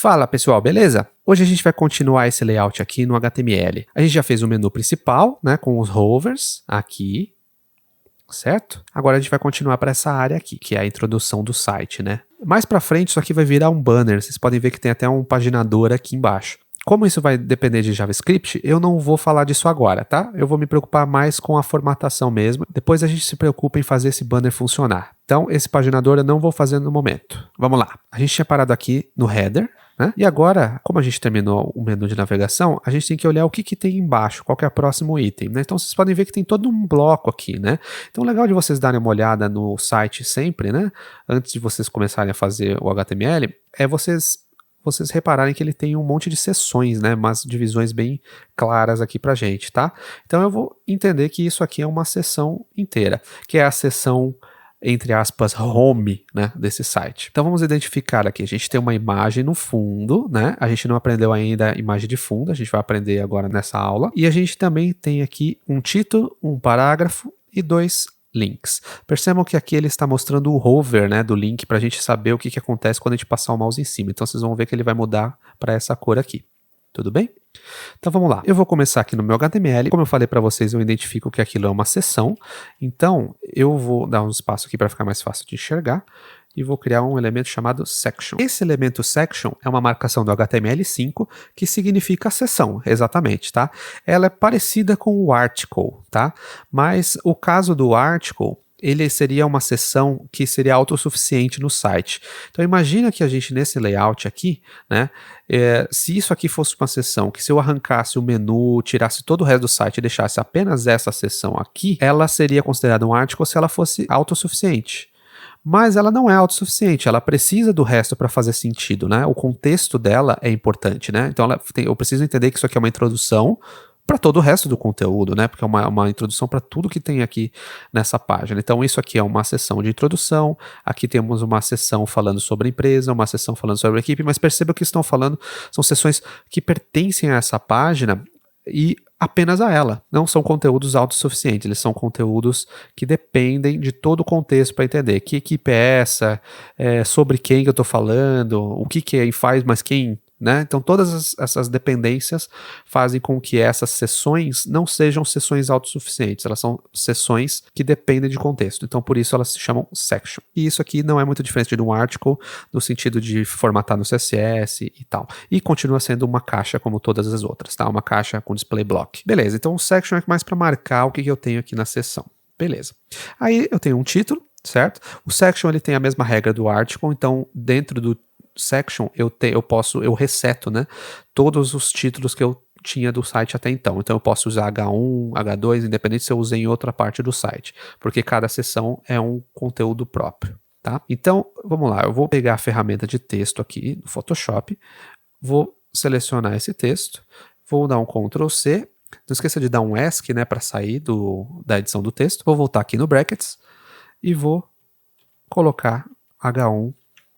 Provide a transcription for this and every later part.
Fala pessoal, beleza? Hoje a gente vai continuar esse layout aqui no HTML. A gente já fez o menu principal, né, com os hovers aqui, certo? Agora a gente vai continuar para essa área aqui, que é a introdução do site, né? Mais para frente isso aqui vai virar um banner, vocês podem ver que tem até um paginador aqui embaixo. Como isso vai depender de JavaScript, eu não vou falar disso agora, tá? Eu vou me preocupar mais com a formatação mesmo. Depois a gente se preocupa em fazer esse banner funcionar. Então, esse paginador eu não vou fazer no momento. Vamos lá. A gente tinha parado aqui no header, né? E agora, como a gente terminou o menu de navegação, a gente tem que olhar o que tem embaixo, qual que é o próximo item, né? Então, vocês podem ver que tem todo um bloco aqui, né? Então, legal de vocês darem uma olhada no site sempre, né? Antes de vocês começarem a fazer o HTML, é vocês repararem que ele tem um monte de seções, né, umas divisões bem claras aqui pra gente, tá? Então eu vou entender que isso aqui é uma seção inteira, que é a seção, entre aspas, home, né, desse site. Então vamos identificar aqui, a gente tem uma imagem no fundo, né, a gente não aprendeu ainda a imagem de fundo, a gente vai aprender agora nessa aula, e a gente também tem aqui um título, um parágrafo e dois links. Percebam que aqui ele está mostrando o hover, né, do link para a gente saber o que acontece quando a gente passar o mouse em cima. Então vocês vão ver que ele vai mudar para essa cor aqui. Tudo bem? Então vamos lá. Eu vou começar aqui no meu HTML. Como eu falei para vocês, eu identifico que aquilo é uma seção. Então eu vou dar um espaço aqui para ficar mais fácil de enxergar. E vou criar um elemento chamado section. Esse elemento section é uma marcação do HTML5 que significa seção, exatamente, tá? Ela é parecida com o article, tá? Mas o caso do article, ele seria uma seção que seria autossuficiente no site. Então imagina que a gente nesse layout aqui, né, se isso aqui fosse uma seção que se eu arrancasse o menu, tirasse todo o resto do site e deixasse apenas essa seção aqui, ela seria considerada um article se ela fosse autossuficiente. Mas ela não é autossuficiente, ela precisa do resto para fazer sentido, né? O contexto dela é importante, né? Então eu preciso entender que isso aqui é uma introdução para todo o resto do conteúdo, né? Porque é uma introdução para tudo que tem aqui nessa página. Então isso aqui é uma seção de introdução, aqui temos uma seção falando sobre a empresa, uma seção falando sobre a equipe, mas perceba que estão falando, são seções que pertencem a essa página e apenas a ela. Não são conteúdos autossuficientes, eles são conteúdos que dependem de todo o contexto para entender que equipe é essa, sobre quem que eu estou falando, o que faz, mas quem, né? Então todas essas dependências fazem com que essas seções não sejam seções autossuficientes, elas são seções que dependem de contexto, então por isso elas se chamam section. E isso aqui não é muito diferente de um article, no sentido de formatar no CSS e tal. E continua sendo uma caixa como todas as outras, tá? Uma caixa com display block. Beleza, então o section é mais para marcar o que eu tenho aqui na seção. Beleza. Aí eu tenho um título, certo? O section ele tem a mesma regra do article, então dentro do section eu reseto, né, todos os títulos que eu tinha do site até então. Então eu posso usar H1, H2, independente se eu usei em outra parte do site, porque cada seção é um conteúdo próprio, tá? Então vamos lá, eu vou pegar a ferramenta de texto aqui no Photoshop, vou selecionar esse texto, vou dar um Ctrl C, não esqueça de dar um ESC, né, para sair da edição do texto, vou voltar aqui no brackets e vou colocar H1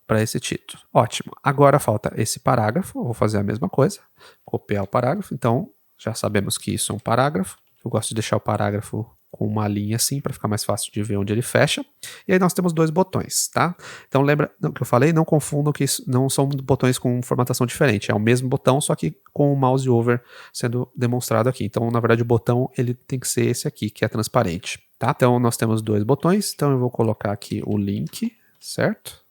para esse título. Ótimo. Agora falta esse parágrafo. Eu vou fazer a mesma coisa. Copiar o parágrafo. Então, já sabemos que isso é um parágrafo. Eu gosto de deixar o parágrafo com uma linha assim, para ficar mais fácil de ver onde ele fecha. E aí nós temos dois botões, tá? Então lembra que eu falei, não confundam que isso não são botões com formatação diferente. É o mesmo botão, só que com o mouse over sendo demonstrado aqui. Então, na verdade, o botão ele tem que ser esse aqui, que é transparente, tá? Então, nós temos dois botões. Então, eu vou colocar aqui o link, certo?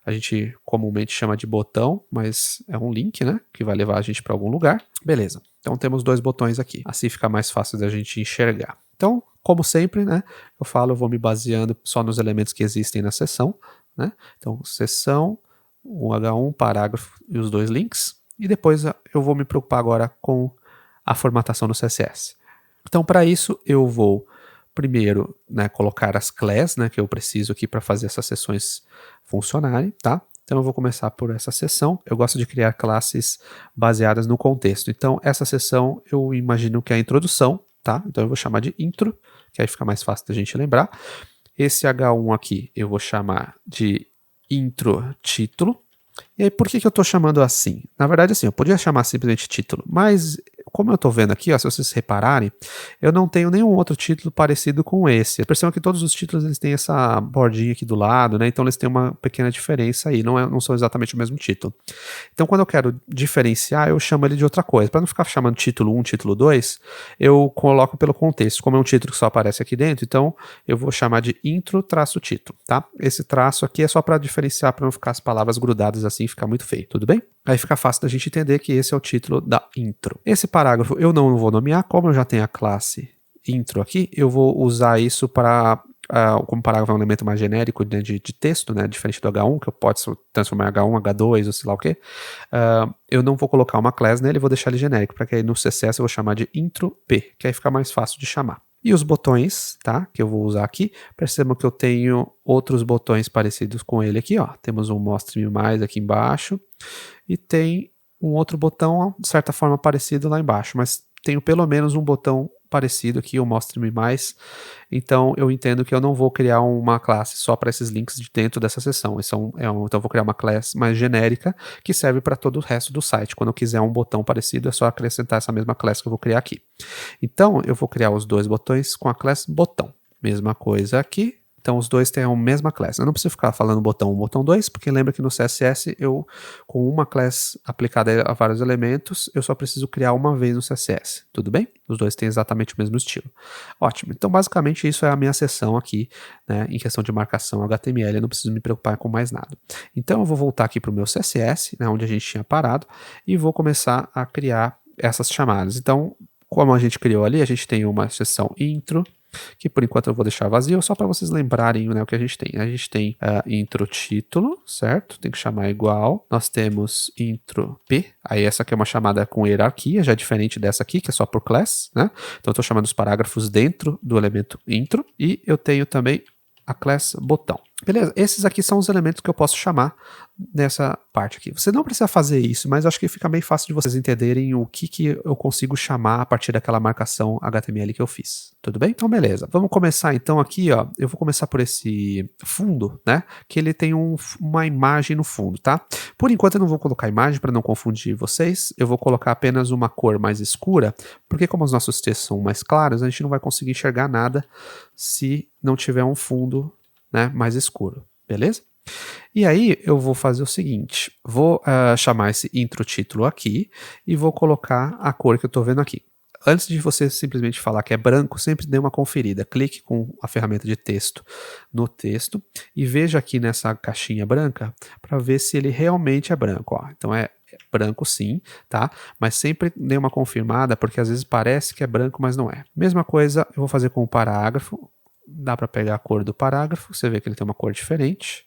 A gente comumente chama de botão, mas é um link, né? Que vai levar a gente para algum lugar. Beleza. Então temos dois botões aqui. Assim fica mais fácil da gente enxergar. Então, como sempre, né? Eu vou me baseando só nos elementos que existem na seção, né? Então, seção, o H1, parágrafo e os dois links. E depois eu vou me preocupar agora com a formatação no CSS. Então, para isso, eu vou primeiro, né, colocar as class, né, que eu preciso aqui para fazer essas seções funcionarem, tá? Então eu vou começar por essa seção. Eu gosto de criar classes baseadas no contexto. Então essa seção eu imagino que é a introdução, tá? Então eu vou chamar de intro, que aí fica mais fácil da gente lembrar. Esse H1 aqui eu vou chamar de intro título. E aí por que eu estou chamando assim? Na verdade assim, eu podia chamar simplesmente título, mas como eu estou vendo aqui, ó, se vocês repararem, eu não tenho nenhum outro título parecido com esse. Percebam que todos os títulos eles têm essa bordinha aqui do lado, né? Então eles têm uma pequena diferença aí, não são exatamente o mesmo título. Então quando eu quero diferenciar, eu chamo ele de outra coisa. Para não ficar chamando título 1, título 2, eu coloco pelo contexto. Como é um título que só aparece aqui dentro, então eu vou chamar de intro-título, tá? Esse traço aqui é só para diferenciar, para não ficar as palavras grudadas assim e ficar muito feio, tudo bem? Aí fica fácil da gente entender que esse é o título da intro. Esse parágrafo eu não vou nomear, como eu já tenho a classe intro aqui, eu vou usar isso para, como parágrafo é um elemento mais genérico, né, de texto, né, diferente do H1, que eu posso transformar em H1, H2 ou sei lá o que, eu não vou colocar uma class nele, vou deixar ele genérico, para que aí no CSS eu vou chamar de intro P, que aí fica mais fácil de chamar. E os botões, tá, que eu vou usar aqui, percebam que eu tenho outros botões parecidos com ele aqui, ó. Temos um Mostre-me Mais aqui embaixo e tem um outro botão, de certa forma, parecido lá embaixo, mas tenho pelo menos um botão parecido aqui, o Mostre-me Mais, então eu entendo que eu não vou criar uma classe só para esses links de dentro dessa seção, então eu vou criar uma classe mais genérica que serve para todo o resto do site. Quando eu quiser um botão parecido, é só acrescentar essa mesma classe que eu vou criar aqui. Então eu vou criar os dois botões com a classe botão, mesma coisa aqui. Então os dois têm a mesma classe. Eu não preciso ficar falando botão 1, botão 2, porque lembra que no CSS eu, com uma classe aplicada a vários elementos, eu só preciso criar uma vez no CSS. Tudo bem? Os dois têm exatamente o mesmo estilo. Ótimo. Então basicamente isso é a minha seção aqui, né, em questão de marcação HTML. Eu não preciso me preocupar com mais nada. Então eu vou voltar aqui para o meu CSS, né, onde a gente tinha parado, e vou começar a criar essas chamadas. Então, como a gente criou ali, a gente tem uma seção intro, que por enquanto eu vou deixar vazio, só para vocês lembrarem, né, o que a gente tem. A gente tem intro título, certo? Tem que chamar igual. Nós temos intro P, aí essa aqui é uma chamada com hierarquia, já é diferente dessa aqui, que é só por class, né? Então eu estou chamando os parágrafos dentro do elemento intro, e eu tenho também a class botão. Beleza? Esses aqui são os elementos que eu posso chamar nessa parte aqui. Você não precisa fazer isso, mas acho que fica bem fácil de vocês entenderem o que eu consigo chamar a partir daquela marcação HTML que eu fiz. Tudo bem? Então, beleza. Vamos começar então aqui, ó. Eu vou começar por esse fundo, né? Que ele tem uma imagem no fundo, tá? Por enquanto eu não vou colocar imagem para não confundir vocês. Eu vou colocar apenas uma cor mais escura, porque como os nossos textos são mais claros, a gente não vai conseguir enxergar nada se não tiver um fundo, né, mais escuro, beleza? E aí eu vou fazer o seguinte, vou chamar esse intro título aqui e vou colocar a cor que eu estou vendo aqui. Antes de você simplesmente falar que é branco, sempre dê uma conferida. Clique com a ferramenta de texto no texto e veja aqui nessa caixinha branca para ver se ele realmente é branco. Ó. Então é branco sim, tá? Mas sempre dê uma confirmada, porque às vezes parece que é branco, mas não é. Mesma coisa eu vou fazer com o parágrafo. Dá para pegar a cor do parágrafo, você vê que ele tem uma cor diferente.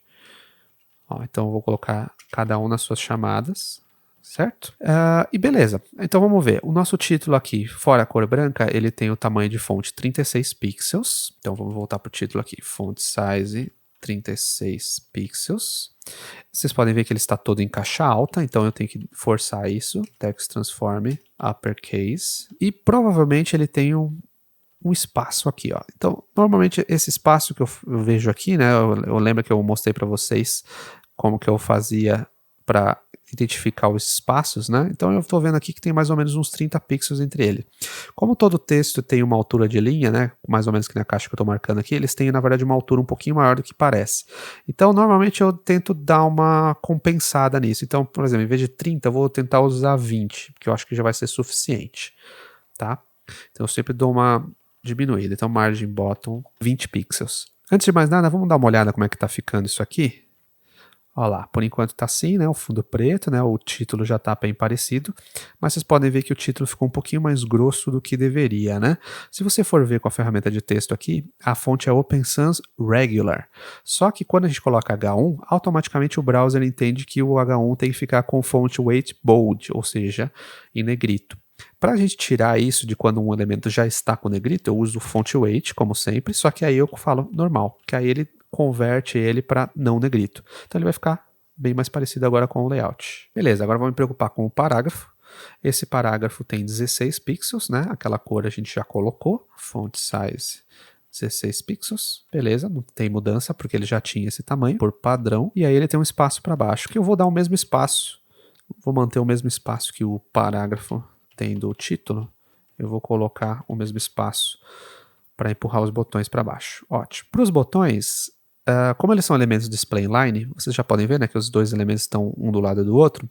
Ó, então eu vou colocar cada um nas suas chamadas, certo? E beleza, então vamos ver. O nosso título aqui, fora a cor branca, ele tem o tamanho de fonte 36 pixels. Então vamos voltar para o título aqui, font size 36 pixels. Vocês podem ver que ele está todo em caixa alta, então eu tenho que forçar isso. Text transform uppercase. E provavelmente ele tem um espaço aqui, ó. Então, normalmente esse espaço que eu vejo aqui, né, eu lembro que eu mostrei para vocês como que eu fazia para identificar os espaços, né? Então eu estou vendo aqui que tem mais ou menos uns 30 pixels entre ele. Como todo texto tem uma altura de linha, né, mais ou menos que na caixa que eu estou marcando aqui, eles têm na verdade uma altura um pouquinho maior do que parece. Então normalmente eu tento dar uma compensada nisso. Então, por exemplo, em vez de 30, eu vou tentar usar 20, porque eu acho que já vai ser suficiente, tá? Então eu sempre dou uma diminuída. Então margin bottom 20 pixels. Antes de mais nada, vamos dar uma olhada como é que tá ficando isso aqui. Olha lá, por enquanto tá assim, né, o fundo preto, né, o título já tá bem parecido, mas vocês podem ver que o título ficou um pouquinho mais grosso do que deveria, né? Se você for ver com a ferramenta de texto aqui, a fonte é Open Sans Regular, só que quando a gente coloca H1, automaticamente o browser entende que o H1 tem que ficar com fonte weight bold, ou seja, em negrito. Para a gente tirar isso de quando um elemento já está com negrito, eu uso font weight, como sempre, só que aí eu falo normal, que aí ele converte ele para não negrito. Então ele vai ficar bem mais parecido agora com o layout. Beleza, agora vamos me preocupar com o parágrafo. Esse parágrafo tem 16 pixels, né? Aquela cor a gente já colocou, font size 16 pixels, beleza, não tem mudança porque ele já tinha esse tamanho por padrão. E aí ele tem um espaço para baixo, que eu vou dar o mesmo espaço, vou manter o mesmo espaço que o parágrafo tendo o título, eu vou colocar o mesmo espaço para empurrar os botões para baixo. Ótimo. Para os botões, como eles são elementos display inline, vocês já podem ver, né, que os dois elementos estão um do lado do outro,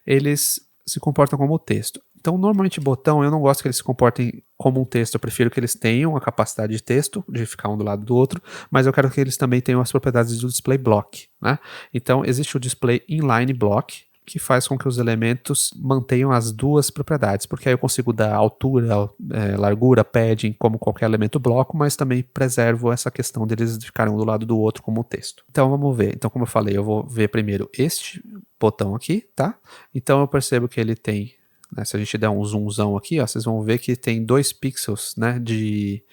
eles se comportam como texto. Então, normalmente botão, eu não gosto que eles se comportem como um texto, eu prefiro que eles tenham a capacidade de texto, de ficar um do lado do outro, mas eu quero que eles também tenham as propriedades do display block, né? Então, existe o display inline block, que faz com que os elementos mantenham as duas propriedades, porque aí eu consigo dar altura, largura, padding, como qualquer elemento bloco, mas também preservo essa questão deles ficarem um do lado do outro como texto. Então vamos ver. Então, como eu falei, eu vou ver primeiro este botão aqui, tá? Então eu percebo que ele tem, né, se a gente der um zoomzão aqui, ó, vocês vão ver que tem 2 pixels, né, de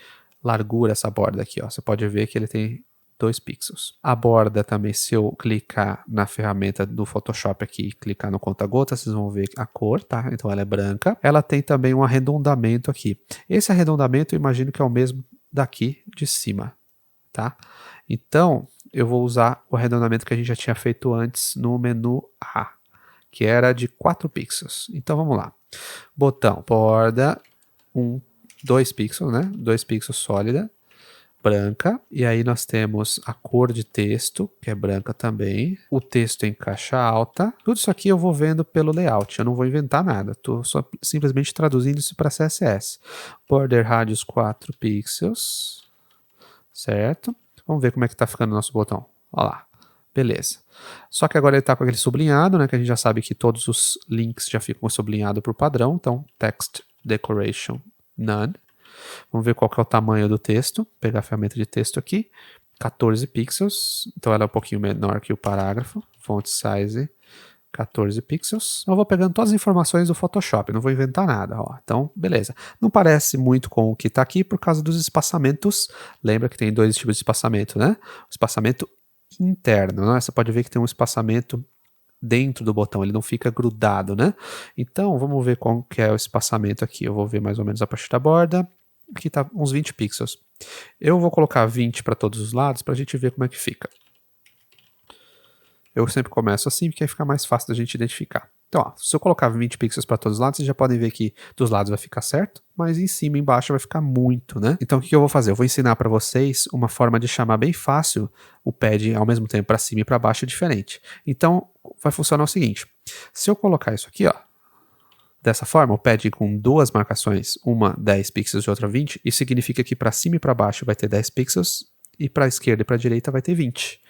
largura essa borda aqui, ó. Você pode ver que ele tem 2 pixels. A borda também, se eu clicar na ferramenta do Photoshop aqui e clicar no conta-gota, vocês vão ver a cor, tá? Então ela é branca. Ela tem também um arredondamento aqui. Esse arredondamento eu imagino que é o mesmo daqui de cima, tá? Então eu vou usar o arredondamento que a gente já tinha feito antes no menu A, que era de 4 pixels. Então vamos lá. Botão, borda, 2 pixels, né? 2 pixels sólida, branca, e aí nós temos a cor de texto, que é branca também, o texto em caixa alta. Tudo isso aqui eu vou vendo pelo layout, eu não vou inventar nada, estou só simplesmente traduzindo isso para CSS. Border radius 4 pixels, certo? Vamos ver como é que está ficando o nosso botão. Olha lá, beleza. Só que agora ele está com aquele sublinhado, né, que a gente já sabe que todos os links já ficam sublinhados por padrão, então text decoration none. Vamos ver qual que é o tamanho do texto. Vou pegar a ferramenta de texto aqui. 14 pixels. Então ela é um pouquinho menor que o parágrafo. Font size 14 pixels. Eu vou pegando todas as informações do Photoshop. Não vou inventar nada. Ó. Então, beleza. Não parece muito com o que está aqui por causa dos espaçamentos. Lembra que tem 2 tipos de espaçamento, né? O espaçamento interno, né? Você pode ver que tem um espaçamento dentro do botão, ele não fica grudado, né? Então, vamos ver qual que é o espaçamento aqui. Eu vou ver mais ou menos a partir da borda. Aqui tá uns 20 pixels. Eu vou colocar 20 para todos os lados para a gente ver como é que fica. Eu sempre começo assim, porque aí fica mais fácil da gente identificar. Então, ó, se eu colocar 20 pixels para todos os lados, vocês já podem ver que dos lados vai ficar certo, mas em cima e embaixo vai ficar muito, né? Então, o que eu vou fazer? Eu vou ensinar para vocês uma forma de chamar bem fácil o pad ao mesmo tempo para cima e para baixo diferente. Então, vai funcionar o seguinte. Se eu colocar isso aqui, ó, dessa forma, o pad com 2 marcações, uma 10 pixels e outra 20, isso significa que para cima e para baixo vai ter 10 pixels e para a esquerda e para a direita vai ter 20.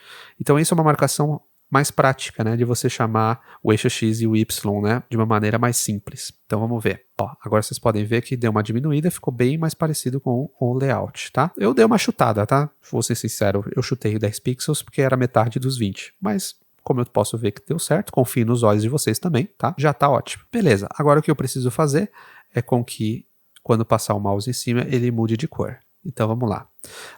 Então isso é uma marcação mais prática, né, de você chamar o eixo X e o Y, né, de uma maneira mais simples. Então vamos ver. Ó, agora vocês podem ver que deu uma diminuída, ficou bem mais parecido com o layout, tá? Eu dei uma chutada, tá? Vou ser sincero, eu chutei 10 pixels porque era metade dos 20, mas como eu posso ver que deu certo, confio nos olhos de vocês também, tá? Já tá ótimo. Beleza, agora o que eu preciso fazer é com que, quando passar o mouse em cima, ele mude de cor. Então vamos lá.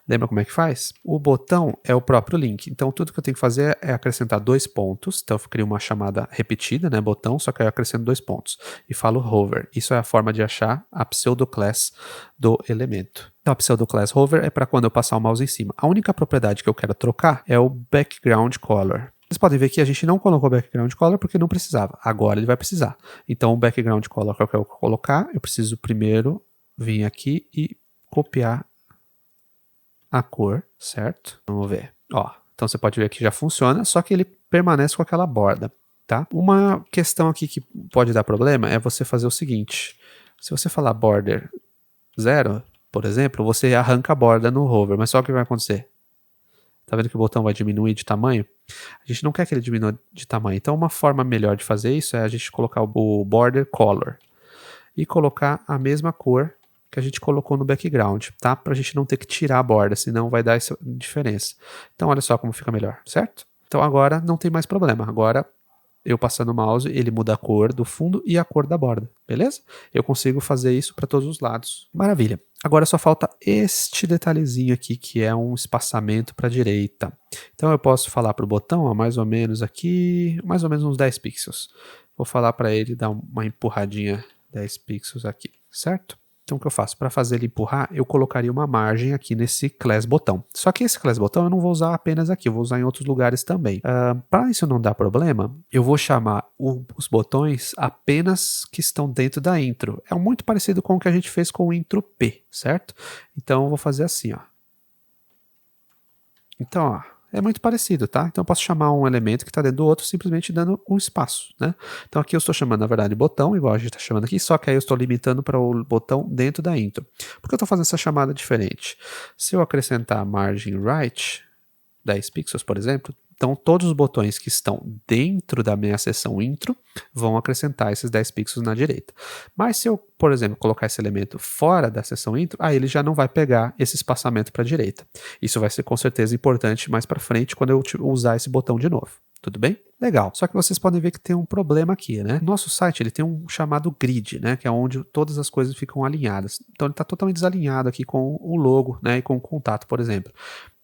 Lembra como é que faz? O botão é o próprio link, então tudo que eu tenho que fazer é acrescentar 2 pontos, então eu crio uma chamada repetida, né, botão, só que aí eu acrescento 2 pontos, e falo hover. Isso é a forma de achar a pseudoclass do elemento. Então a pseudoclass hover é para quando eu passar o mouse em cima. A única propriedade que eu quero trocar é o background color. Vocês podem ver que a gente não colocou background color porque não precisava. Agora ele vai precisar. Então o background color que eu quero colocar, eu preciso primeiro vir aqui e copiar a cor, certo? Vamos ver. Ó, então você pode ver que já funciona, só que ele permanece com aquela borda, tá? Uma questão aqui que pode dar problema é você fazer o seguinte. Se você falar border 0, por exemplo, você arranca a borda no hover, mas só o que vai acontecer? Tá vendo que o botão vai diminuir de tamanho? A gente não quer que ele diminua de tamanho. Então uma forma melhor de fazer isso é a gente colocar o border color e colocar a mesma cor que a gente colocou no background, tá? Pra gente não ter que tirar a borda, senão vai dar essa diferença. Então olha só como fica melhor, certo? Então agora não tem mais problema. Agora eu passando o mouse, ele muda a cor do fundo e a cor da borda, beleza? Eu consigo fazer isso para todos os lados. Maravilha. Agora só falta este detalhezinho aqui, que é um espaçamento para a direita. Então eu posso falar para o botão, ó, mais ou menos aqui, mais ou menos uns 10 pixels. Vou falar para ele dar uma empurradinha 10 pixels aqui, certo? Então o que eu faço? Para fazer ele empurrar, eu colocaria uma margem aqui nesse class botão. Só que esse class botão eu não vou usar apenas aqui, eu vou usar em outros lugares também. Para isso não dar problema, eu vou chamar os botões apenas que estão dentro da intro. É muito parecido com o que a gente fez com o intro P, certo? Então eu vou fazer assim, ó. Então, ó, é muito parecido, tá? Então eu posso chamar um elemento que está dentro do outro simplesmente dando um espaço, né? Então aqui eu estou chamando, na verdade, botão, igual a gente está chamando aqui, só que aí eu estou limitando para o botão dentro da intro. Por que eu estou fazendo essa chamada diferente? Se eu acrescentar margin right, 10 pixels, por exemplo, então todos os botões que estão dentro da minha seção intro vão acrescentar esses 10 pixels na direita. Mas se eu, por exemplo, colocar esse elemento fora da seção intro, aí ele já não vai pegar esse espaçamento para a direita. Isso vai ser com certeza importante mais para frente quando eu usar esse botão de novo. Tudo bem? Legal. Só que vocês podem ver que tem um problema aqui, né? Nosso site ele tem um chamado grid, né? Que é onde todas as coisas ficam alinhadas. Então ele está totalmente desalinhado aqui com o logo, né? E com o contato, por exemplo.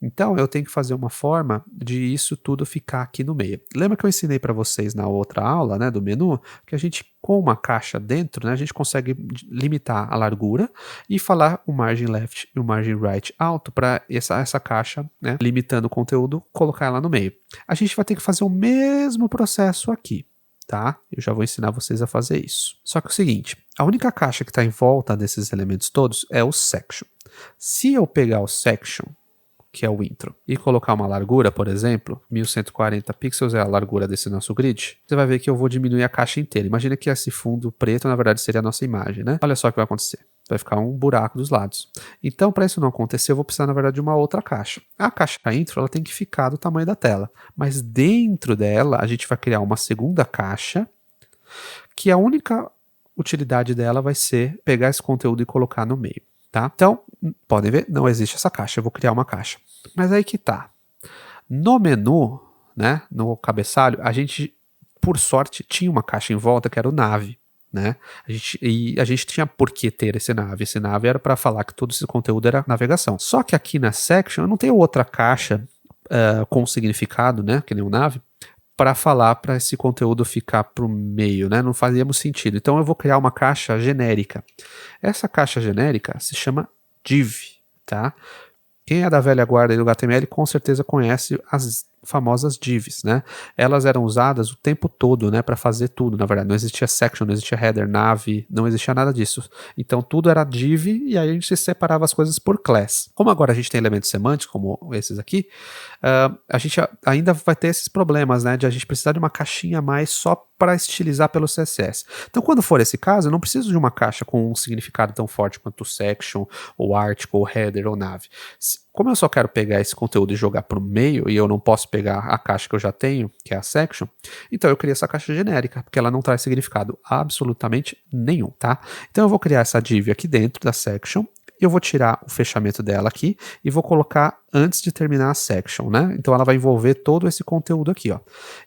Então eu tenho que fazer uma forma de isso tudo ficar aqui no meio. Lembra que eu ensinei para vocês na outra aula, né, do menu, que a gente com uma caixa dentro, né, a gente consegue limitar a largura e falar o margin left e o margin right alto para essa caixa, né, limitando o conteúdo, colocar ela no meio. A gente vai ter que fazer o mesmo processo aqui. Tá? Eu já vou ensinar vocês a fazer isso. Só que é o seguinte, a única caixa que está em volta desses elementos todos é o section. Se eu pegar o section, que é o intro, e colocar uma largura, por exemplo, 1140 pixels é a largura desse nosso grid, você vai ver que eu vou diminuir a caixa inteira. Imagina que esse fundo preto, na verdade, seria a nossa imagem, né? Olha só o que vai acontecer. Vai ficar um buraco dos lados. Então, para isso não acontecer, eu vou precisar, na verdade, de uma outra caixa. A caixa intro, ela tem que ficar do tamanho da tela. Mas dentro dela, a gente vai criar uma segunda caixa, que a única utilidade dela vai ser pegar esse conteúdo e colocar no meio. Tá? Então, podem ver, não existe essa caixa, eu vou criar uma caixa. Mas aí que tá. No menu, né, no cabeçalho, a gente, por sorte, tinha uma caixa em volta que era o nav, né? A gente tinha por que ter esse nav. Esse nav era para falar que todo esse conteúdo era navegação. Só que aqui na section eu não tenho outra caixa com significado, né, que nem o nav, para falar para esse conteúdo ficar para o meio, né? Não fazíamos sentido. Então eu vou criar uma caixa genérica. Essa caixa genérica se chama div, tá? Quem é da velha guarda do HTML com certeza conhece as famosas divs, né? Elas eram usadas o tempo todo, né, para fazer tudo, na verdade. Não existia section, não existia header, nav, não existia nada disso. Então tudo era div e aí a gente separava as coisas por class. Como agora a gente tem elementos semânticos, como esses aqui, a gente ainda vai ter esses problemas, né, de a gente precisar de uma caixinha a mais só para estilizar pelo CSS. Então quando for esse caso, eu não preciso de uma caixa com um significado tão forte quanto section, ou article, ou header, ou nav. Como eu só quero pegar esse conteúdo e jogar para o meio, e eu não posso pegar a caixa que eu já tenho, que é a section, então eu criei essa caixa genérica, porque ela não traz significado absolutamente nenhum, tá? Então eu vou criar essa div aqui dentro da section, eu vou tirar o fechamento dela aqui e vou colocar antes de terminar a section, né? Então ela vai envolver todo esse conteúdo aqui, ó.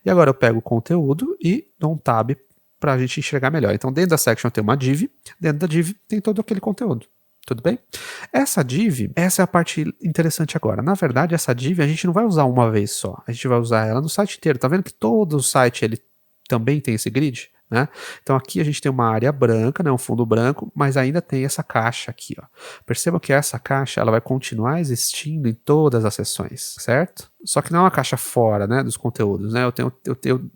E agora eu pego o conteúdo e dou um tab para a gente enxergar melhor. Então dentro da section tem uma div, dentro da div tem todo aquele conteúdo. Tudo bem? Essa div, essa é a parte interessante agora. Na verdade, essa div a gente não vai usar uma vez só. A gente vai usar ela no site inteiro. Tá vendo que todo o site ele também tem esse grid? Né? Então aqui a gente tem uma área branca, né, um fundo branco, mas ainda tem essa caixa aqui. Ó. Percebam que essa caixa ela vai continuar existindo em todas as seções, certo? Só que não é uma caixa fora, né, dos conteúdos, né?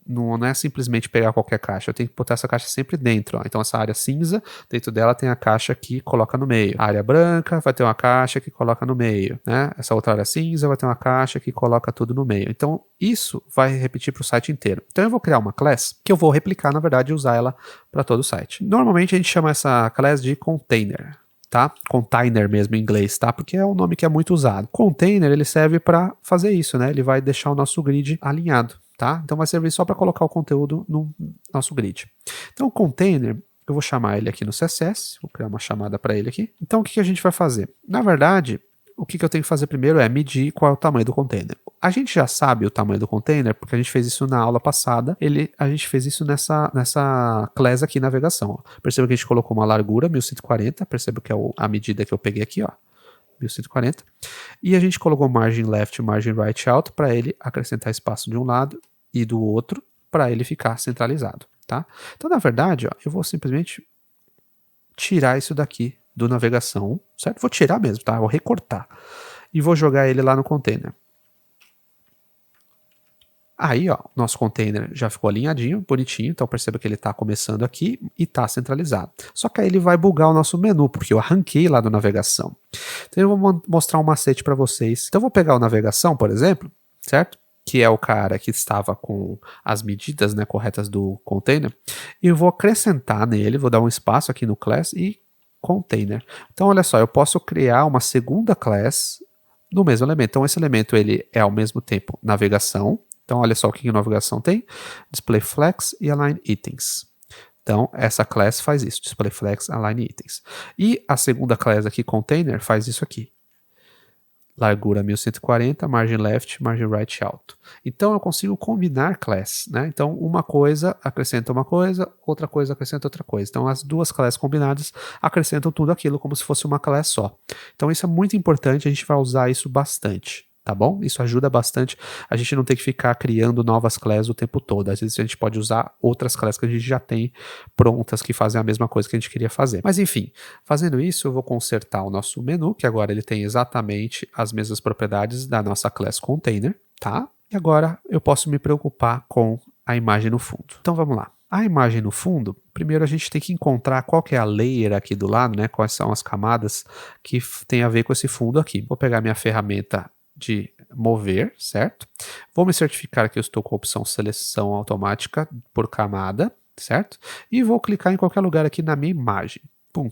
Não é simplesmente pegar qualquer caixa, eu tenho que botar essa caixa sempre dentro. Ó. Então essa área cinza, dentro dela tem a caixa que coloca no meio. A área branca vai ter uma caixa que coloca no meio, né? Essa outra área cinza vai ter uma caixa que coloca tudo no meio. Então isso vai repetir para o site inteiro. Então eu vou criar uma class que eu vou replicar, na verdade, e usar ela para todo o site. Normalmente a gente chama essa class de container. Tá? Container mesmo em inglês, tá? Porque é um nome que é muito usado. Container, ele serve para fazer isso, né? Ele vai deixar o nosso grid alinhado, tá? Então vai servir só para colocar o conteúdo no nosso grid. Então o container, eu vou chamar ele aqui no CSS, vou criar uma chamada para ele aqui. Então o que a gente vai fazer? Na verdade, o que eu tenho que fazer primeiro é medir qual é o tamanho do container. A gente já sabe o tamanho do container, porque a gente fez isso na aula passada, a gente fez isso nessa class aqui, navegação. Ó. Perceba que a gente colocou uma largura, 1140, perceba que é a medida que eu peguei aqui, ó, 1140. E a gente colocou margin left e margin right alto para ele acrescentar espaço de um lado e do outro, para ele ficar centralizado. Tá? Então, na verdade, ó, eu vou simplesmente tirar isso daqui do navegação, certo? Vou tirar mesmo, tá? Vou recortar. E vou jogar ele lá no container. Aí, ó, nosso container já ficou alinhadinho, bonitinho, então perceba que ele está começando aqui e está centralizado. Só que aí ele vai bugar o nosso menu, porque eu arranquei lá do navegação. Então eu vou mostrar um macete para vocês. Então eu vou pegar o navegação, por exemplo, certo? Que é o cara que estava com as medidas, né, corretas do container, e eu vou acrescentar nele, vou dar um espaço aqui no class e container. Então olha só, eu posso criar uma segunda class no mesmo elemento. Então esse elemento ele é ao mesmo tempo navegação. Então olha só o que a navegação tem: display flex e align items. Então essa class faz isso, display flex, align items. E a segunda class aqui, container, faz isso aqui: largura 1140, margem left, margem right alto. Então eu consigo combinar class, né? Então uma coisa acrescenta uma coisa, outra coisa acrescenta outra coisa. Então as duas classes combinadas acrescentam tudo aquilo como se fosse uma class só. Então isso é muito importante, a gente vai usar isso bastante. Tá bom? Isso ajuda bastante a gente não ter que ficar criando novas classes o tempo todo. Às vezes a gente pode usar outras classes que a gente já tem prontas que fazem a mesma coisa que a gente queria fazer. Mas enfim, fazendo isso eu vou consertar o nosso menu, que agora ele tem exatamente as mesmas propriedades da nossa class container, tá? E agora eu posso me preocupar com a imagem no fundo. Então vamos lá. A imagem no fundo, primeiro a gente tem que encontrar qual que é a layer aqui do lado, né? Quais são as camadas que tem a ver com esse fundo aqui. Vou pegar minha ferramenta de mover, certo? Vou me certificar que eu estou com a opção seleção automática por camada, certo? E vou clicar em qualquer lugar aqui na minha imagem. Pum.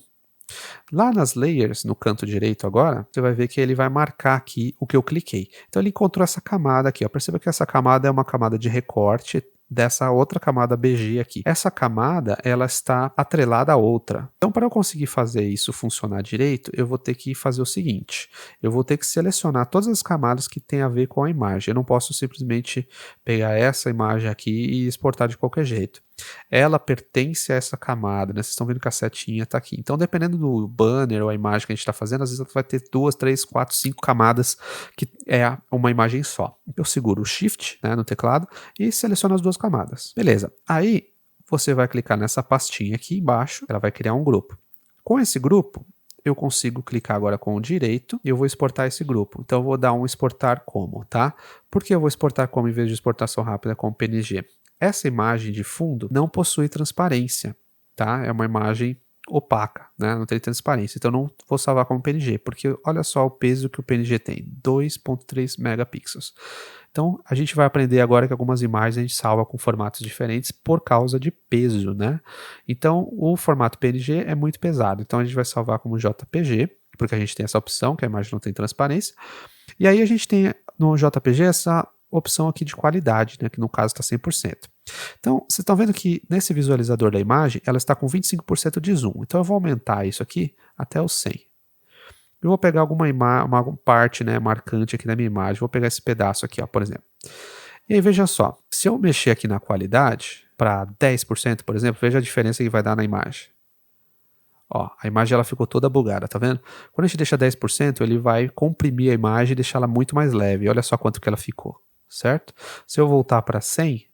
Lá nas layers, no canto direito agora, você vai ver que ele vai marcar aqui o que eu cliquei. Então ele encontrou essa camada aqui, ó. Perceba que essa camada é uma camada de recorte dessa outra camada BG aqui. Essa camada, ela está atrelada à outra. Então, para eu conseguir fazer isso funcionar direito, eu vou ter que fazer o seguinte: eu vou ter que selecionar todas as camadas que tem a ver com a imagem. Eu não posso simplesmente pegar essa imagem aqui e exportar de qualquer jeito. Ela pertence a essa camada, né? Vocês estão vendo que a setinha está aqui. Então, dependendo do banner ou a imagem que a gente está fazendo, às vezes ela vai ter 2, 3, 4, 5 camadas, que é uma imagem só. Eu seguro o Shift, né, no teclado e seleciono as duas camadas. Beleza. Aí, você vai clicar nessa pastinha aqui embaixo, ela vai criar um grupo. Com esse grupo, eu consigo clicar agora com o direito e eu vou exportar esse grupo. Então, eu vou dar um exportar como, tá? Por que eu vou exportar como em vez de exportação rápida como PNG? Essa imagem de fundo não possui transparência, tá? É uma imagem opaca, né? Não tem transparência. Então não vou salvar como PNG, porque olha só o peso que o PNG tem, 2.3 megapixels. Então a gente vai aprender agora que algumas imagens a gente salva com formatos diferentes por causa de peso, né? Então o formato PNG é muito pesado, então a gente vai salvar como JPG, porque a gente tem essa opção, que a imagem não tem transparência. E aí a gente tem no JPG essa opção aqui de qualidade, né, que no caso está 100%. Então, vocês estão vendo que nesse visualizador da imagem, ela está com 25% de zoom. Então eu vou aumentar isso aqui até o 100. Eu vou pegar uma parte, né, marcante aqui da minha imagem, vou pegar esse pedaço aqui, ó, por exemplo. E aí veja só, se eu mexer aqui na qualidade para 10%, por exemplo, veja a diferença que vai dar na imagem. Ó, a imagem ela ficou toda bugada, tá vendo? Quando a gente deixa 10%, ele vai comprimir a imagem e deixar ela muito mais leve. Olha só quanto que ela ficou, certo? Se eu voltar para 100,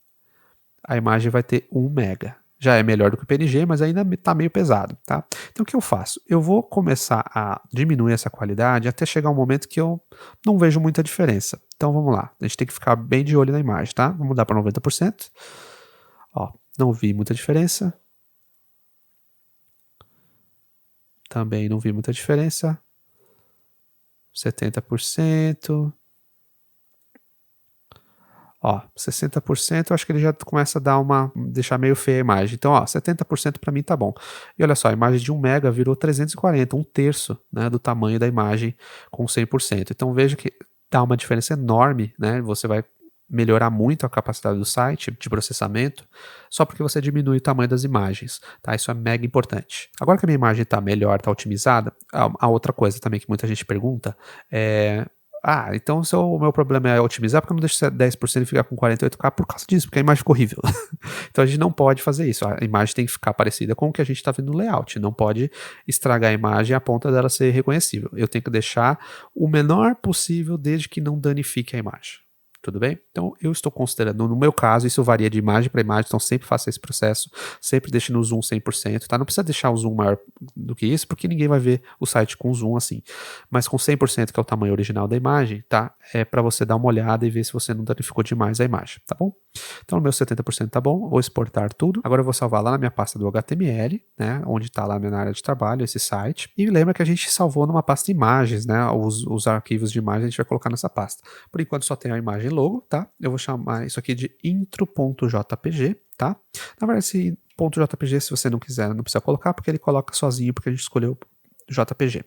a imagem vai ter 1 mega. Já é melhor do que o PNG, mas ainda está meio pesado, tá? Então o que eu faço? Eu vou começar a diminuir essa qualidade até chegar um momento que eu não vejo muita diferença. Então vamos lá, a gente tem que ficar bem de olho na imagem, tá? Vamos mudar para 90%. Ó, não vi muita diferença. Também não vi muita diferença. 70%. Ó, 60%, eu acho que ele já começa a deixar meio feia a imagem. Então, ó, 70% para mim tá bom. E olha só, a imagem de 1 mega virou 340, um terço, né, do tamanho da imagem com 100%. Então veja que dá uma diferença enorme, né? Você vai melhorar muito a capacidade do site de processamento só porque você diminui o tamanho das imagens, tá? Isso é mega importante. Agora que a minha imagem está melhor, está otimizada, a outra coisa também que muita gente pergunta é: então se o meu problema é otimizar, porque eu não deixo 10% e ficar com 48K por causa disso, porque a imagem ficou horrível. Então a gente não pode fazer isso, a imagem tem que ficar parecida com o que a gente está vendo no layout, não pode estragar a imagem a ponto dela ser reconhecível. Eu tenho que deixar o menor possível desde que não danifique a imagem. Tudo bem? Então, eu estou considerando, no meu caso, isso varia de imagem para imagem, então sempre faça esse processo, sempre deixe no zoom 100%, tá? Não precisa deixar o zoom maior do que isso, porque ninguém vai ver o site com zoom assim. Mas com 100%, que é o tamanho original da imagem, tá? É para você dar uma olhada e ver se você não danificou demais a imagem, tá bom? Então, no meu 70% tá bom, vou exportar tudo. Agora eu vou salvar lá na minha pasta do HTML, né? Onde está lá na área de trabalho, esse site. E lembra que a gente salvou numa pasta de imagens, né? Os arquivos de imagens a gente vai colocar nessa pasta. Por enquanto só tem a imagem logo, tá? Eu vou chamar isso aqui de intro.jpg, tá? Na verdade, esse .jpg, se você não quiser, não precisa colocar, porque ele coloca sozinho, porque a gente escolheu JPG.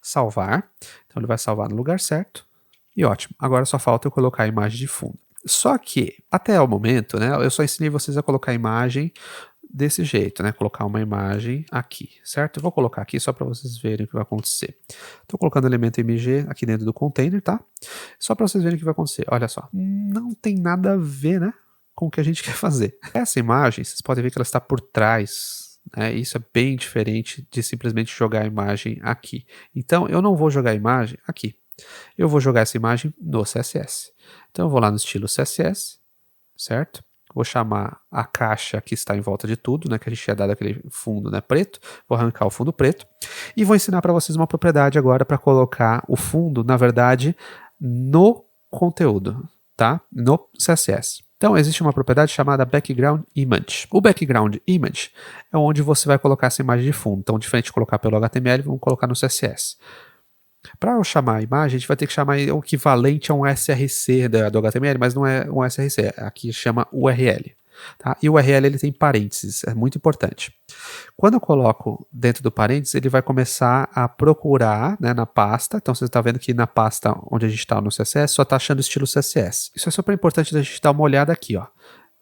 Salvar. Então ele vai salvar no lugar certo. E ótimo. Agora só falta eu colocar a imagem de fundo. Só que, até o momento, né, eu só ensinei vocês a colocar a imagem desse jeito, né, colocar uma imagem aqui, certo? Eu vou colocar aqui só para vocês verem o que vai acontecer. Estou colocando o elemento MG aqui dentro do container, tá? Só para vocês verem o que vai acontecer. Olha só, não tem nada a ver, né, com o que a gente quer fazer. Essa imagem, vocês podem ver que ela está por trás, né? Isso é bem diferente de simplesmente jogar a imagem aqui. Então, eu não vou jogar a imagem aqui. Eu vou jogar essa imagem no CSS. Então eu vou lá no estilo CSS, certo? Vou chamar a caixa que está em volta de tudo, né, que a gente tinha dado aquele fundo, né, preto. Vou arrancar o fundo preto e vou ensinar para vocês uma propriedade agora para colocar o fundo, na verdade, no conteúdo, tá? No CSS. Então existe uma propriedade chamada background image. O background image é onde você vai colocar essa imagem de fundo. Então, diferente de colocar pelo HTML, vamos colocar no CSS. Para eu chamar a imagem, a gente vai ter que chamar o equivalente a um src do HTML, mas não é um src, aqui chama URL. Tá? E o URL ele tem parênteses, é muito importante. Quando eu coloco dentro do parênteses, ele vai começar a procurar, né, na pasta. Então você está vendo que na pasta onde a gente está no CSS, só está achando estilo CSS. Isso é super importante da gente dar uma olhada aqui, ó.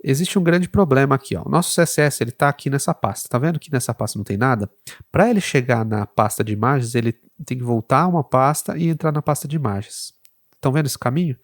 Existe um grande problema aqui, ó. O nosso CSS ele está aqui nessa pasta. Tá vendo que nessa pasta não tem nada? Para ele chegar na pasta de imagens, ele tem que voltar uma pasta e entrar na pasta de imagens. Estão vendo esse caminho?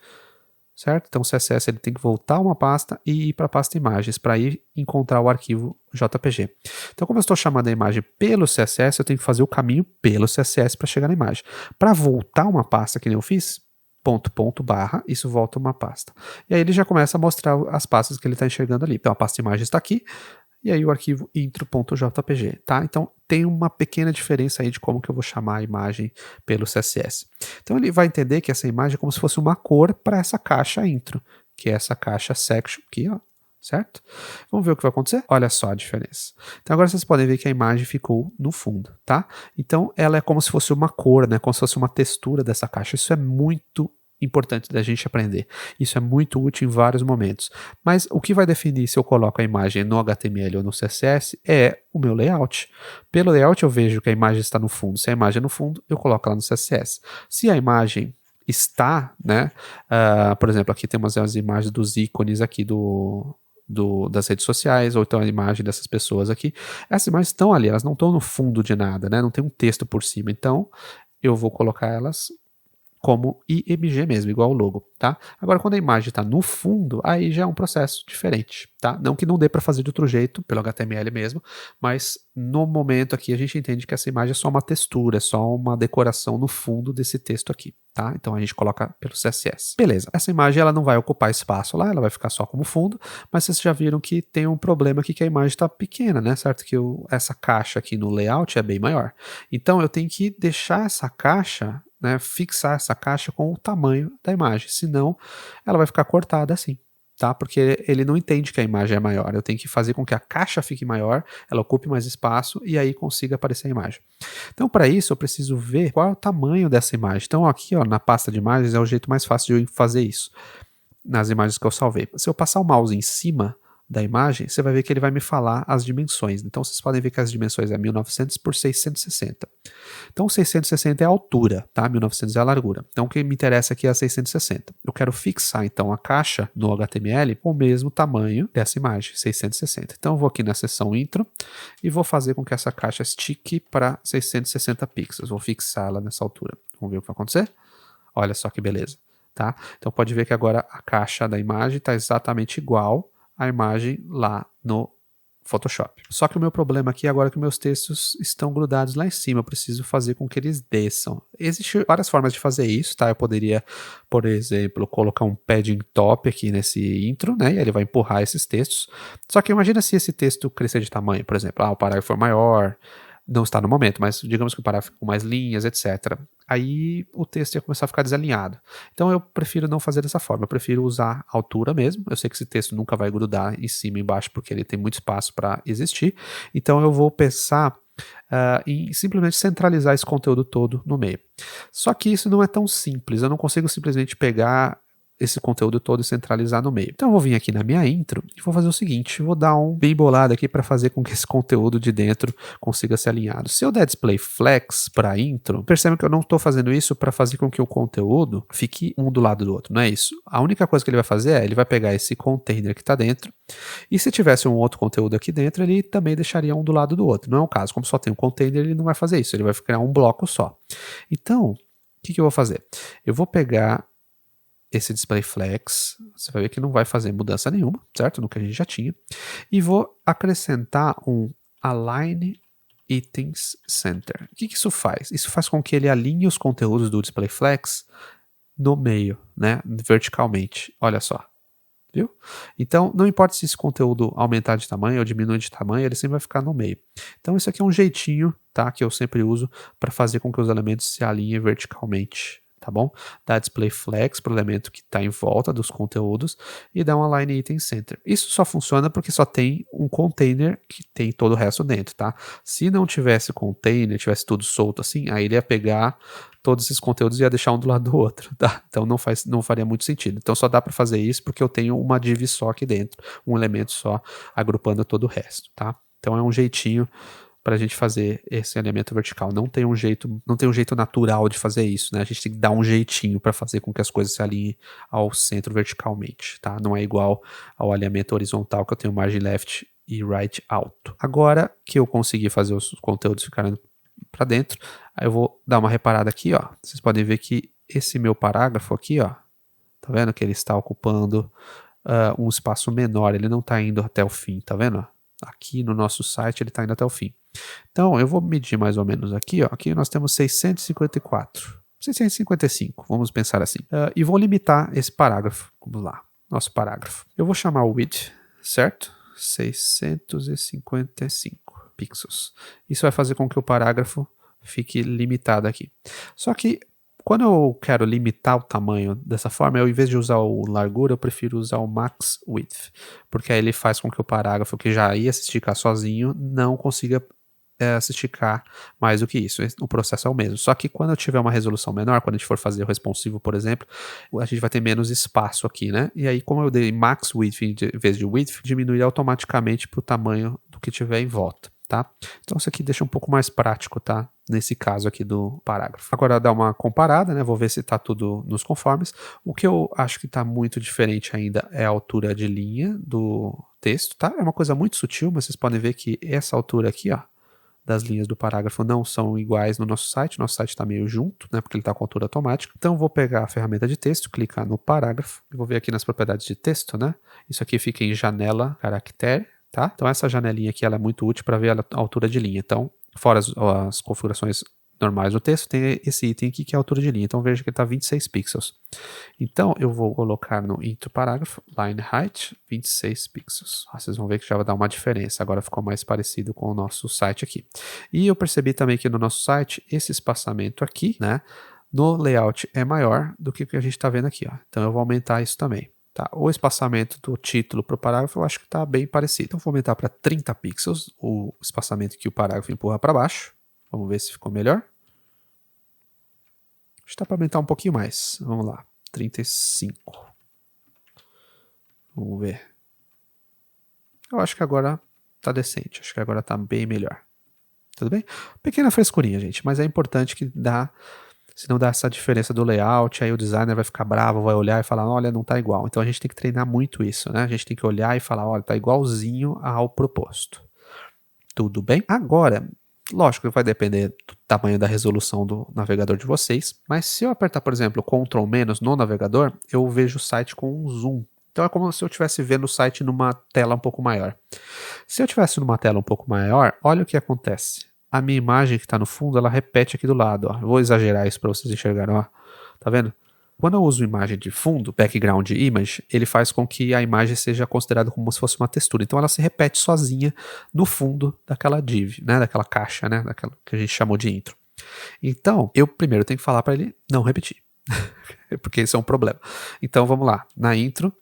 Certo? Então o CSS ele tem que voltar uma pasta e ir para a pasta imagens para ir encontrar o arquivo JPG. Então, como eu estou chamando a imagem pelo CSS, eu tenho que fazer o caminho pelo CSS para chegar na imagem. Para voltar uma pasta que nem eu fiz, ponto, barra, isso volta uma pasta. E aí ele já começa a mostrar as pastas que ele está enxergando ali. Então a pasta imagens está aqui, e aí o arquivo intro.jpg, tá? Então tem uma pequena diferença aí de como que eu vou chamar a imagem pelo CSS. Então ele vai entender que essa imagem é como se fosse uma cor para essa caixa intro, que é essa caixa section aqui, ó, certo? Vamos ver o que vai acontecer? Olha só a diferença. Então agora vocês podem ver que a imagem ficou no fundo, tá? Então ela é como se fosse uma cor, né? Como se fosse uma textura dessa caixa. Isso é muito importante da gente aprender. Isso é muito útil em vários momentos. Mas o que vai definir se eu coloco a imagem no HTML ou no CSS é o meu layout. Pelo layout eu vejo que a imagem está no fundo. Se a imagem é no fundo, eu coloco ela no CSS. Se a imagem está, né? Por exemplo, aqui temos as imagens dos ícones aqui das redes sociais, ou então a imagem dessas pessoas aqui. Essas imagens estão ali, elas não estão no fundo de nada, né? Não tem um texto por cima. Então, eu vou colocar elas como IMG mesmo, igual o logo, tá? Agora, quando a imagem está no fundo, aí já é um processo diferente, tá? Não que não dê para fazer de outro jeito, pelo HTML mesmo, mas no momento aqui a gente entende que essa imagem é só uma textura, é só uma decoração no fundo desse texto aqui, tá? Então a gente coloca pelo CSS. Beleza, essa imagem ela não vai ocupar espaço lá, ela vai ficar só como fundo, mas vocês já viram que tem um problema aqui que a imagem está pequena, né? Certo? Que essa caixa aqui no layout é bem maior. Então eu tenho que deixar essa caixa, né, fixar essa caixa com o tamanho da imagem, senão ela vai ficar cortada assim, tá? Porque ele não entende que a imagem é maior, eu tenho que fazer com que a caixa fique maior, ela ocupe mais espaço e aí consiga aparecer a imagem. Então para isso eu preciso ver qual é o tamanho dessa imagem. Então aqui ó, na pasta de imagens é o jeito mais fácil de eu fazer isso, nas imagens que eu salvei. Se eu passar o mouse em cima da imagem, você vai ver que ele vai me falar as dimensões. Então vocês podem ver que as dimensões é 1900 por 660. Então 660 é a altura, tá? 1900 é a largura. Então o que me interessa aqui é a 660. Eu quero fixar então a caixa no HTML com o mesmo tamanho dessa imagem, 660. Então eu vou aqui na seção intro e vou fazer com que essa caixa estique para 660 pixels. Vou fixá-la nessa altura. Vamos ver o que vai acontecer? Olha só que beleza, tá? Então pode ver que agora a caixa da imagem está exatamente igual a imagem lá no Photoshop. Só que o meu problema aqui agora é que meus textos estão grudados lá em cima, eu preciso fazer com que eles desçam. Existem várias formas de fazer isso, tá? Eu poderia, por exemplo, colocar um padding top aqui nesse intro, né? E ele vai empurrar esses textos. Só que imagina se esse texto crescer de tamanho, por exemplo, o parágrafo for maior, não está no momento, mas digamos que o parágrafo com mais linhas, etc. Aí o texto ia começar a ficar desalinhado. Então eu prefiro não fazer dessa forma, eu prefiro usar a altura mesmo. Eu sei que esse texto nunca vai grudar em cima e embaixo porque ele tem muito espaço para existir. Então eu vou pensar em simplesmente centralizar esse conteúdo todo no meio. Só que isso não é tão simples, eu não consigo simplesmente pegar esse conteúdo todo e centralizar no meio. Então eu vou vir aqui na minha intro e vou fazer o seguinte, vou dar um bem bolado aqui para fazer com que esse conteúdo de dentro consiga ser alinhado. Se eu der display flex para intro, percebe que eu não estou fazendo isso para fazer com que o conteúdo fique um do lado do outro, não é isso. A única coisa que ele vai fazer é, ele vai pegar esse container que está dentro e se tivesse um outro conteúdo aqui dentro, ele também deixaria um do lado do outro. Não é o caso, como só tem um container, ele não vai fazer isso, ele vai criar um bloco só. Então, o que eu vou fazer? Eu vou pegar esse display flex, você vai ver que não vai fazer mudança nenhuma, certo? No que a gente já tinha. E vou acrescentar um align items center. O que isso faz? Isso faz com que ele alinhe os conteúdos do display flex no meio, né? Verticalmente. Olha só. Viu? Então, não importa se esse conteúdo aumentar de tamanho ou diminuir de tamanho, ele sempre vai ficar no meio. Então, isso aqui é um jeitinho, tá? Que eu sempre uso para fazer com que os elementos se alinhem verticalmente. Tá bom? Dá display flex para o elemento que está em volta dos conteúdos e dá um align item center. Isso só funciona porque só tem um container que tem todo o resto dentro, tá? Se não tivesse container, tivesse tudo solto assim, aí ele ia pegar todos esses conteúdos e ia deixar um do lado do outro, tá? Então não faria muito sentido. Então só dá para fazer isso porque eu tenho uma div só aqui dentro, um elemento só agrupando todo o resto, tá? Então é um jeitinho para a gente fazer esse alinhamento vertical. Não tem um jeito natural de fazer isso, né? A gente tem que dar um jeitinho para fazer com que as coisas se alinhem ao centro verticalmente, tá? Não é igual ao alinhamento horizontal que eu tenho margem left e right alto. Agora que eu consegui fazer os conteúdos ficarem para dentro, aí eu vou dar uma reparada aqui, ó. Vocês podem ver que esse meu parágrafo aqui, ó, tá vendo que ele está ocupando um espaço menor, ele não está indo até o fim, tá vendo? Aqui no nosso site ele está indo até o fim. Então, eu vou medir mais ou menos aqui, ó. Aqui nós temos 654, 655, vamos pensar assim. E vou limitar esse parágrafo. Vamos lá, nosso parágrafo. Eu vou chamar o width, certo? 655 pixels. Isso vai fazer com que o parágrafo fique limitado aqui. Só que quando eu quero limitar o tamanho dessa forma, eu, em vez de usar o largura, eu prefiro usar o max width, porque aí ele faz com que o parágrafo que já ia se esticar sozinho não consiga se esticar mais do que isso. O processo é o mesmo. Só que quando eu tiver uma resolução menor, quando a gente for fazer o responsivo, por exemplo, a gente vai ter menos espaço aqui, né? E aí, como eu dei max width em vez de width, diminui automaticamente para o tamanho do que tiver em volta, tá? Então isso aqui deixa um pouco mais prático, tá? Nesse caso aqui do parágrafo. Agora dar uma comparada, né? Vou ver se está tudo nos conformes. O que eu acho que está muito diferente ainda é a altura de linha do texto, tá? É uma coisa muito sutil, mas vocês podem ver que essa altura aqui, ó, das linhas do parágrafo não são iguais no nosso site está meio junto, né, porque ele está com altura automática. Então vou pegar a ferramenta de texto, clicar no parágrafo, e vou ver aqui nas propriedades de texto, né, isso aqui fica em janela caractere, tá? Então essa janelinha aqui ela é muito útil para ver a altura de linha. Então, fora as configurações normais do texto, tem esse item aqui que é a altura de linha. Então veja que ele está 26 pixels. Então eu vou colocar no intro parágrafo, line height, 26 pixels. Vocês vão ver que já vai dar uma diferença. Agora ficou mais parecido com o nosso site aqui. E eu percebi também que no nosso site, esse espaçamento aqui, né, no layout é maior do que o que a gente está vendo aqui, ó. Então eu vou aumentar isso também. Tá, o espaçamento do título para o parágrafo eu acho que está bem parecido. Então vou aumentar para 30 pixels o espaçamento que o parágrafo empurra para baixo. Vamos ver se ficou melhor. Acho que dá para aumentar um pouquinho mais. Vamos lá, 35. Vamos ver. Eu acho que agora tá decente. Acho que agora tá bem melhor. Tudo bem? Pequena frescurinha, gente, mas é importante que se não dá essa diferença do layout, aí o designer vai ficar bravo, vai olhar e falar, olha, não tá igual. Então a gente tem que treinar muito isso, né? A gente tem que olhar e falar, olha, tá igualzinho ao proposto. Tudo bem? Agora, lógico que vai depender do tamanho da resolução do navegador de vocês, mas se eu apertar, por exemplo, Ctrl- no navegador, eu vejo o site com um zoom. Então é como se eu estivesse vendo o site numa tela um pouco maior. Se eu estivesse numa tela um pouco maior, olha o que acontece. A minha imagem que está no fundo, ela repete aqui do lado. Ó. Eu vou exagerar isso para vocês enxergarem. Ó. Tá vendo? Quando eu uso imagem de fundo, background image, ele faz com que a imagem seja considerada como se fosse uma textura. Então ela se repete sozinha no fundo daquela div, né? Daquela caixa, né? Daquela que a gente chamou de intro. Então, eu primeiro tenho que falar para ele não repetir. Porque isso é um problema. Então vamos lá. Na intro,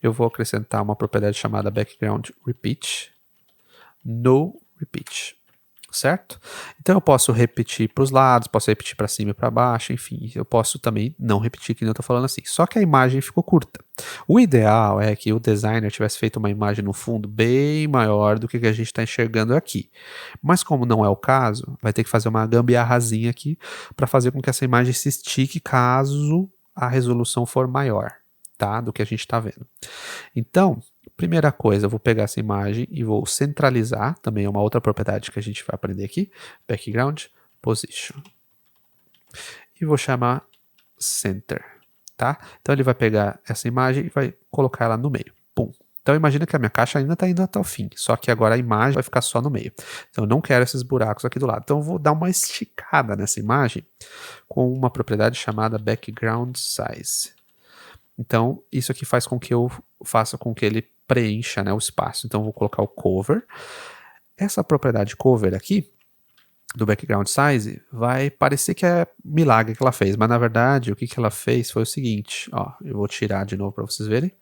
eu vou acrescentar uma propriedade chamada background repeat. No repeat. Certo? Então eu posso repetir para os lados, posso repetir para cima e para baixo, enfim, eu posso também não repetir, que nem eu estou falando assim. Só que a imagem ficou curta. O ideal é que o designer tivesse feito uma imagem no fundo bem maior do que a gente está enxergando aqui. Mas como não é o caso, vai ter que fazer uma gambiarrazinha aqui para fazer com que essa imagem se estique caso a resolução for maior, tá? Do que a gente está vendo. Então, primeira coisa, eu vou pegar essa imagem e vou centralizar, também é uma outra propriedade que a gente vai aprender aqui, background position. E vou chamar center, tá? Então ele vai pegar essa imagem e vai colocar ela no meio. Pum. Então imagina que a minha caixa ainda está indo até o fim, só que agora a imagem vai ficar só no meio. Então eu não quero esses buracos aqui do lado. Então eu vou dar uma esticada nessa imagem com uma propriedade chamada background size. Então, isso aqui faz com que eu faça com que ele preencha, né, o espaço. Então, eu vou colocar o cover. Essa propriedade cover aqui, do background size, vai parecer que é milagre que ela fez. Mas, na verdade, o que ela fez foi o seguinte. Ó, eu vou tirar de novo para vocês verem.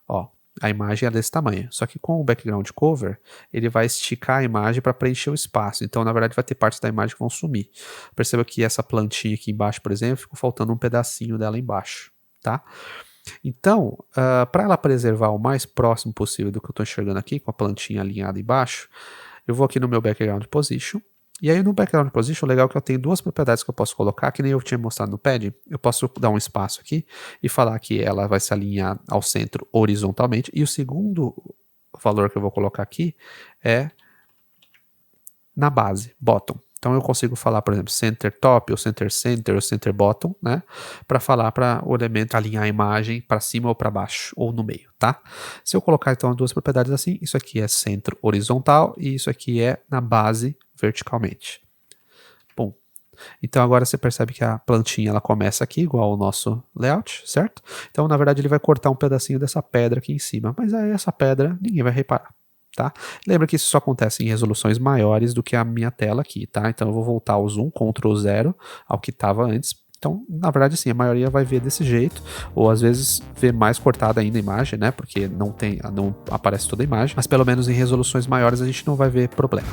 Ó, a imagem é desse tamanho. Só que com o background cover, ele vai esticar a imagem para preencher o espaço. Então, na verdade, vai ter partes da imagem que vão sumir. Perceba que essa plantinha aqui embaixo, por exemplo, ficou faltando um pedacinho dela embaixo, tá? Então, para ela preservar o mais próximo possível do que eu estou enxergando aqui, com a plantinha alinhada embaixo, eu vou aqui no meu background position, e aí no background position, o legal é que eu tenho duas propriedades que eu posso colocar, que nem eu tinha mostrado no pad. Eu posso dar um espaço aqui e falar que ela vai se alinhar ao centro horizontalmente, e o segundo valor que eu vou colocar aqui é na base, bottom. Então eu consigo falar, por exemplo, center top, ou center center, ou center bottom, né? Para falar para o elemento alinhar a imagem para cima ou para baixo, ou no meio, tá? Se eu colocar então as duas propriedades assim, isso aqui é centro horizontal e isso aqui é na base verticalmente. Bom, então agora você percebe que a plantinha ela começa aqui, igual ao nosso layout, certo? Então na verdade ele vai cortar um pedacinho dessa pedra aqui em cima, mas aí essa pedra ninguém vai reparar. Tá? Lembra que isso só acontece em resoluções maiores do que a minha tela aqui, tá? Então eu vou voltar ao zoom, Ctrl 0, ao que estava antes. Então, na verdade, sim, a maioria vai ver desse jeito, ou às vezes vê mais cortada ainda a imagem, né? Porque não aparece toda a imagem, mas pelo menos em resoluções maiores a gente não vai ver problema.